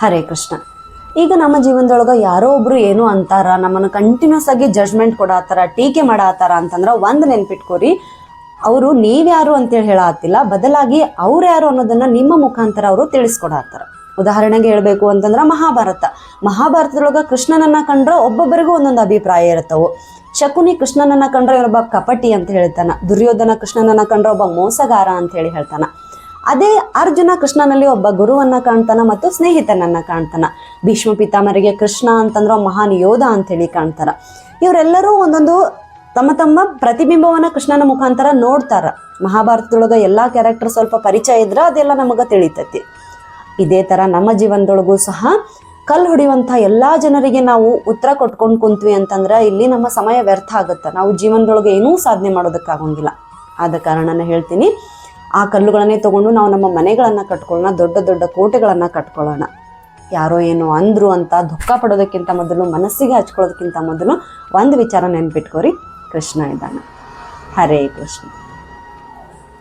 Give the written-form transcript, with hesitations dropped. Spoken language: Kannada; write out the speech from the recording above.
ಹರೇ ಕೃಷ್ಣ. ಈಗ ನಮ್ಮ ಜೀವನದೊಳಗೆ ಯಾರೋ ಒಬ್ರು ಏನೋ ಅಂತಾರ, ನಮ್ಮನ್ನು ಕಂಟಿನ್ಯೂಸ್ ಆಗಿ ಜಡ್ಜ್ಮೆಂಟ್ ಕೊಡತ್ತಾರ, ಟೀಕೆ ಮಾಡತ್ತಾರ ಅಂತಂದ್ರೆ ಒಂದು ನೆನ್ಪಿಟ್ಕೋರಿ, ಅವರು ನೀವ್ಯಾರು ಅಂತೇಳಿ ಹೇಳತ್ತಿಲ್ಲ, ಬದಲಾಗಿ ಅವ್ರು ಯಾರು ಅನ್ನೋದನ್ನ ನಿಮ್ಮ ಮುಖಾಂತರ ಅವರು ತಿಳಿಸ್ಕೊಡತ್ತಾರ. ಉದಾಹರಣೆಗೆ ಹೇಳ್ಬೇಕು ಅಂತಂದ್ರೆ ಮಹಾಭಾರತದೊಳಗ ಕೃಷ್ಣನನ್ನ ಕಂಡ್ರೆ ಒಬ್ಬೊಬ್ಬರಿಗೂ ಒಂದೊಂದು ಅಭಿಪ್ರಾಯ ಇರ್ತವು. ಶಕುನಿ ಕೃಷ್ಣನನ್ನ ಕಂಡ್ರೆ ಇವನೊಬ್ಬ ಕಪಟಿ ಅಂತ ಹೇಳ್ತಾನ, ದುರ್ಯೋಧನ ಕೃಷ್ಣನನ್ನ ಕಂಡ್ರೆ ಒಬ್ಬ ಮೋಸಗಾರ ಅಂತ ಹೇಳಿ ಹೇಳ್ತಾನ. ಅದೇ ಅರ್ಜುನ ಕೃಷ್ಣನಲ್ಲಿ ಒಬ್ಬ ಗುರುವನ್ನ ಕಾಣ್ತಾನ ಮತ್ತು ಸ್ನೇಹಿತನನ್ನ ಕಾಣ್ತಾನ. ಭೀಷ್ಮ ಪಿತಾಮಹರಿಗೆ ಕೃಷ್ಣ ಅಂತಂದ್ರೆ ಮಹಾನ್ ಯೋಧ ಅಂತ ಹೇಳಿ ಕಾಣ್ತಾರ. ಇವರೆಲ್ಲರೂ ಒಂದೊಂದು ತಮ್ಮ ತಮ್ಮ ಪ್ರತಿಬಿಂಬವನ್ನ ಕೃಷ್ಣನ ಮುಖಾಂತರ ನೋಡ್ತಾರ. ಮಹಾಭಾರತದೊಳಗ ಎಲ್ಲಾ ಕ್ಯಾರೆಕ್ಟರ್ ಸ್ವಲ್ಪ ಪರಿಚಯ ಇದ್ರ ಅದೆಲ್ಲ ನಮಗ ತಿಳಿತೈತಿ. ಇದೇ ತರ ನಮ್ಮ ಜೀವನದೊಳಗೂ ಸಹ ಕಲ್ಲು ಹೊಡೆಯುವಂಥ ಎಲ್ಲಾ ಜನರಿಗೆ ನಾವು ಉತ್ತರ ಕೊಟ್ಕೊಂಡು ಕುಂತ್ವಿ ಅಂತಂದ್ರೆ ಇಲ್ಲಿ ನಮ್ಮ ಸಮಯ ವ್ಯರ್ಥ ಆಗುತ್ತೆ. ನಾವು ಜೀವನದೊಳಗೆ ಏನೂ ಸಾಧನೆ ಮಾಡೋದಕ್ಕಾಗಂಗಿಲ್ಲ. ಆದ ಕಾರಣನ ಹೇಳ್ತೀನಿ, ಆ ಕಲ್ಲುಗಳನ್ನೇ ತಗೊಂಡು ನಾವು ನಮ್ಮ ಮನೆಗಳನ್ನು ಕಟ್ಕೊಳ್ಳೋಣ, ದೊಡ್ಡ ದೊಡ್ಡ ಕೋಟೆಗಳನ್ನು ಕಟ್ಕೊಳ್ಳೋಣ. ಯಾರೋ ಏನೋ ಅಂದ್ರು ಅಂತ ದುಃಖ ಪಡೋದಕ್ಕಿಂತ ಮೊದಲು, ಮನಸ್ಸಿಗೆ ಹಚ್ಕೊಳ್ಳೋದಕ್ಕಿಂತ ಮೊದಲು ಒಂದು ವಿಚಾರ ನೆನ್ಪಿಟ್ಕೋರಿ, ಕೃಷ್ಣ ಇದ್ದಾನೆ. ಹರೇ ಕೃಷ್ಣ.